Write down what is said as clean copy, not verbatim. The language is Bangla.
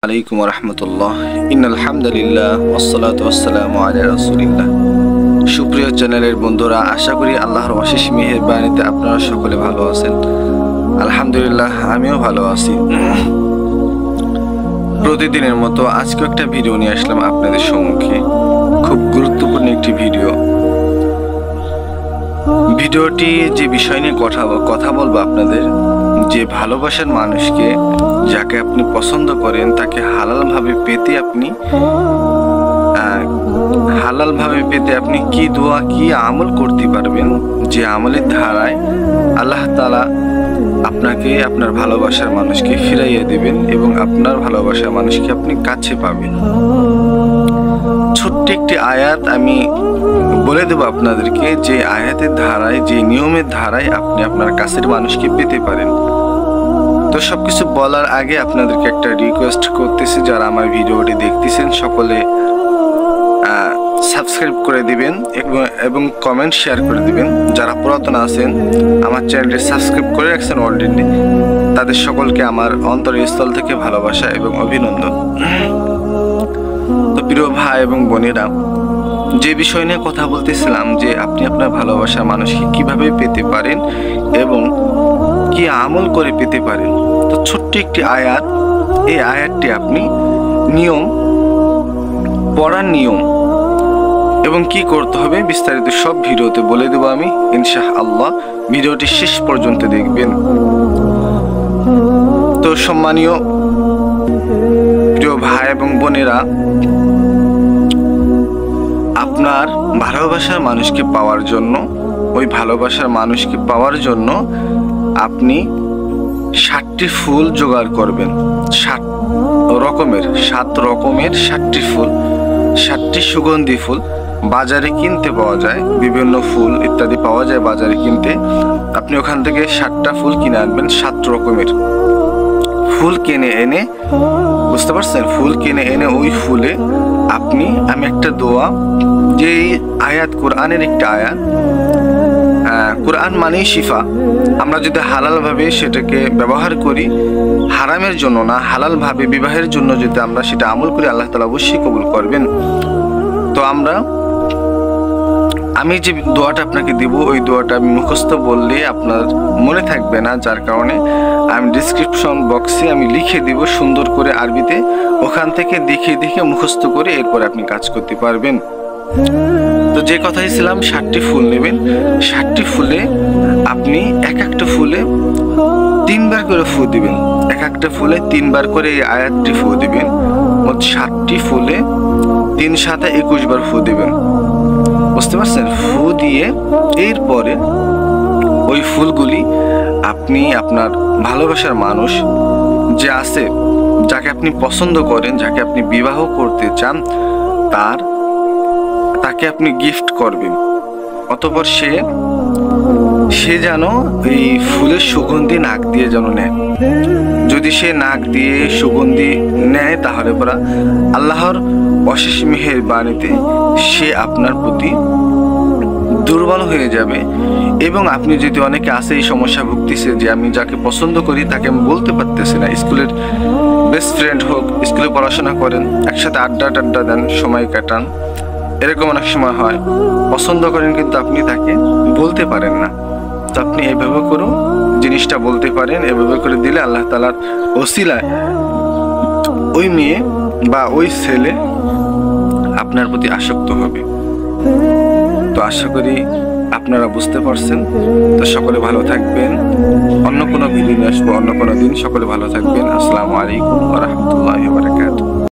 আলাইকুম ওয়া রাহমাতুল্লাহ। ইন্নাল হামদুলিল্লাহ ওয়াসসালাতু ওয়াসসালামু আলা রাসূলিল্লাহ। সুপ্রিয় চ্যানেলের বন্ধুরা, আশা করি আল্লাহর অশেষ মেহেরবানিতে আপনারা সকলে ভালো আছেন। আলহামদুলিল্লাহ, আমিও ভালো আছি। প্রতিদিনের মতো আজকে একটা ভিডিও নিয়ে আসলাম আপনাদের সম্মুখে। খুব গুরুত্বপূর্ণ একটি ভিডিওটি যে বিষয় নিয়ে কথা বলবো আপনাদের, যে ভালোবাসার মানুষকে, যাকে আপনি পছন্দ করেন, তাকে হালালভাবে পেতে আপনি কি দোয়া কি আমল করতে পারবেন, যে আমলের ধারায় আল্লাহ তাআলা আপনাকে আপনার ভালোবাসার মানুষকে ফিরাইয়া দিবেন এবং আপনার ভালোবাসার মানুষকে আপনি কাছে পাবেন। ছোট্ট একটি আয়াত আমি বলে দেব আপনাদেরকে, যে আয়াতের ধারায়, যে নিয়মের ধারায় আপনি আপনার কাছের মানুষকে পেতে পারেন। তো সবকিছু বলার আগে আপনাদেরকে একটা রিকোয়েস্ট করতেছি, যারা আমার ভিডিওটি দেখতেছেন সকলে সাবস্ক্রাইব করে দিবেন এবং কমেন্ট শেয়ার করে দিবেন। যারা পুরাতন আছেন, আমার চ্যানেলটি সাবস্ক্রাইব করে রাখছেন অলরেডি, তাদের সকলকে আমার অন্তরস্থল থেকে ভালোবাসা এবং অভিনন্দন। তো প্রিয় ভাই এবং বোনেরা, যে বিষয় নিয়ে কথা বলতেছিলাম, যে আপনি আপনার ভালোবাসার মানুষকে কিভাবে পেতে পারেন এবং কি আমল করে পেতে পারেন। তো ছোট্ট একটি আয়াত, এই আয়াতটি আপনি পড়ার নিয়ম এবং কি করতে হবে বিস্তারিত সব ভিডিওতে বলে দেব আমি ইনশাআল্লাহ। ভিডিওটি শেষ পর্যন্ত দেখবেন। তো সম্মানীয় প্রিয় ভাই এবং বোনেরা, আপনার ভালোবাসার মানুষকে পাওয়ার জন্য, ওই ভালোবাসার মানুষকে পাওয়ার জন্য আপনি 7টি ফুল জোগাড় করবেন। 7 রকমের 7টি ফুল, 7টি সুগন্ধি ফুল বাজারে কিনতে পাওয়া যায়। বিভিন্ন ফুল ইত্যাদি পাওয়া যায় বাজারে কিনতে। আপনি ওখান থেকে 7টা ফুল কিনে আনবেন। 7 রকমের ফুল কিনে এনে, বুঝতে পারছেন, ফুল কিনে এনে ওই ফুলে আমি একটা দোয়া, যে আয়াত কোরআনের একটা আয়াত, কোরআন মানেই শিফা। আমরা যদি হালালভাবে সেটাকে ব্যবহার করি, হারামের জন্য না, হালালভাবে বিবাহের জন্য যদি আমরা সেটা আমল করি, আল্লাহ তাআলা অবশ্যই কবুল করবেন। তো আমি যে দোয়াটা আপনাকে দিব, ওই দোয়াটা আমি মুখস্থ বললে আপনার মনে থাকবে না, যার কারণে আমি ডিসক্রিপশন বক্সে আমি লিখে দিব সুন্দর করে আরবিতে। ওখান থেকে দেখে মুখস্থ করে এরপর আপনি কাজ করতে পারবেন। তো যে কথাই ছিলাম, 7টি ফুল নেবেন। 7টি ফুলে আপনি একটা ফুলে 3বার করে ফু দিবেন। একটা ফুলে 3বার করে এই আয়াতটি ফু দিবেন। মোট 7টি ফুলে 3 × 7 = 21 বার ফু দিবেন। বুঝতে পারছেন? ফু দিয়ে এরপরে ওই ফুলগুলি আপনি আপনার ভালোবাসার মানুষ যে আছে, যাকে আপনি পছন্দ করেন, যাকে আপনি বিবাহ করতে চান, তাকে আপনি গিফট করবেন। অতঃপর সে যেন এই ফুলের সুগন্ধি নাক দিয়ে যেন নেয়। যদি সে নাক দিয়ে সুগন্ধি নেয়, তাহলে পরা আল্লাহর অশেষ মেহেরবানিতে সে আপনার প্রতি দুর্বল হয়ে যাবে। এবং আপনি যদি, অনেকে আছে এই সমস্যা ভুগতেছে, যে আমি যাকে পছন্দ করি তাকে আমি বলতে পারতেছি না। স্কুলের বেস্ট ফ্রেন্ড হোক, স্কুলে পড়াশোনা করেন, একসাথে আড্ডা দেন, সময় কাটান, এরকম অনেক সময় হয়। পছন্দ করেন কিন্তু আপনি তাকে বলতে পারেন না। তো আপনি এইভাবে করেও জিনিসটা বলতে পারেন। এভাবে করে দিলে আল্লাহ তাআলার ওসিলায় ওই মেয়ে বা ওই ছেলে আপনার প্রতি আসক্ত হবে। তো আশা করি আপনারা বুঝতে পারছেন। তো সকলে ভালো থাকবেন। অন্য কোনো ভিডিও নিয়ে আসবো অন্য কোনো দিন। সকলে ভালো থাকবেন। আসসালামু আলাইকুম ওয়া রাহমাতুল্লাহি ওয়া বারাকাতুহু।